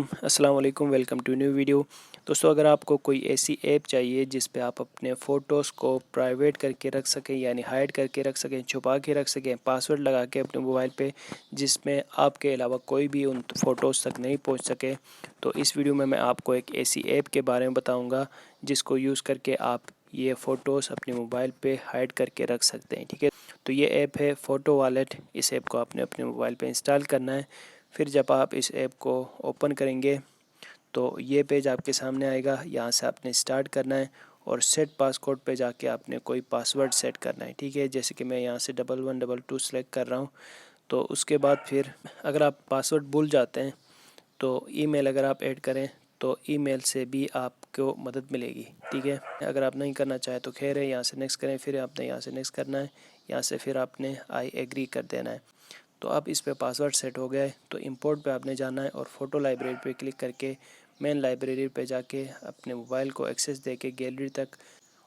अस्सलाम वालेकुम, welcome to new video. दोस्तों, अगर आपको कोई ऐसी ऐप चाहिए जिस पे आप अपने फ़ोटोज़ को प्राइवेट करके रख सकें, यानी हाइड करके रख सकें, छुपा के रख सकें, पासवर्ड लगा के अपने मोबाइल पे, जिसमें आपके अलावा कोई भी उन फ़ोटोज़ तक नहीं पहुंच सके, तो इस वीडियो में मैं आपको एक ऐसी ऐप के बारे में बताऊँगा जिसको यूज़ करके आप ये फ़ोटोज़ अपने मोबाइल पर हाइड करके रख सकते हैं। ठीक है, तो ये ऐप है फ़ोटो वॉलेट। इस ऐप को आपने अपने मोबाइल पर इंस्टॉल करना है। फिर जब आप इस ऐप को ओपन करेंगे तो ये पेज आपके सामने आएगा। यहाँ से आपने स्टार्ट करना है और सेट पासवर्ड पे जाके आपने कोई पासवर्ड सेट करना है। ठीक है, जैसे कि मैं यहाँ से 1122 सेलेक्ट कर रहा हूँ। तो उसके बाद फिर अगर आप पासवर्ड भूल जाते हैं तो ईमेल अगर आप ऐड करें तो ईमेल से भी आपको मदद मिलेगी। ठीक है, अगर आप नहीं करना चाहें तो खैर है, यहाँ से नेक्स्ट करें। फिर आपने यहाँ से नेक्स्ट करना है, यहाँ से फिर आपने आई एग्री कर देना है। तो अब इस पे पासवर्ड सेट हो गया है। तो इंपोर्ट पे आपने जाना है और फ़ोटो लाइब्रेरी पे क्लिक करके मेन लाइब्रेरी पे जाके अपने मोबाइल को एक्सेस देके गैलरी तक,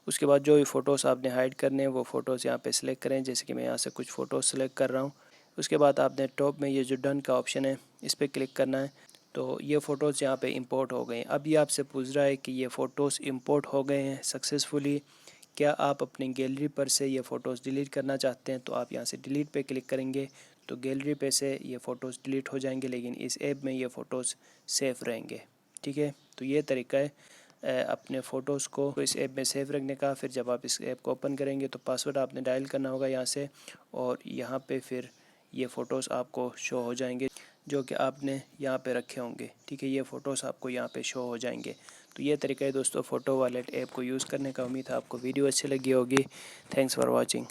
उसके बाद जो भी फ़ोटोज़ आपने हाइड करने हैं वो फ़ोटोज़ यहाँ पे सिलेक्ट करें। जैसे कि मैं यहाँ से कुछ फ़ोटोज़ सेलेक्ट कर रहा हूँ। उसके बाद आपने टॉप में ये जो डन का ऑप्शन है इस पर क्लिक करना है। तो ये फ़ोटोज़ यहाँ पे इंपोर्ट हो गए हैं। अब ये आपसे पूछ रहा है कि ये फ़ोटोज़ इंपोर्ट हो गए हैं सक्सेसफुली, क्या आप अपनी गैलरी पर से ये फ़ोटोज़ डिलीट करना चाहते हैं। तो आप यहाँ से डिलीट पे क्लिक करेंगे तो गैलरी पे से ये फ़ोटोज़ डिलीट हो जाएंगे, लेकिन इस ऐप में ये फ़ोटोज़ सेफ़ रहेंगे। ठीक है, तो ये तरीका है अपने फ़ोटोज़ को इस ऐप में सेव रखने का। फिर जब आप इस ऐप को ओपन करेंगे तो पासवर्ड आपने डायल करना होगा यहाँ से, और यहाँ पे फिर ये फ़ोटोज़ आपको शो हो जाएंगे जो कि आपने यहाँ पे रखे होंगे। ठीक है, ये फ़ोटोज़ आपको यहाँ पे शो हो जाएंगे। तो ये तरीका है दोस्तों फ़ोटो वॉलेट ऐप को यूज़ करने का। उम्मीद है आपको वीडियो अच्छी लगी होगी। Thanks for watching.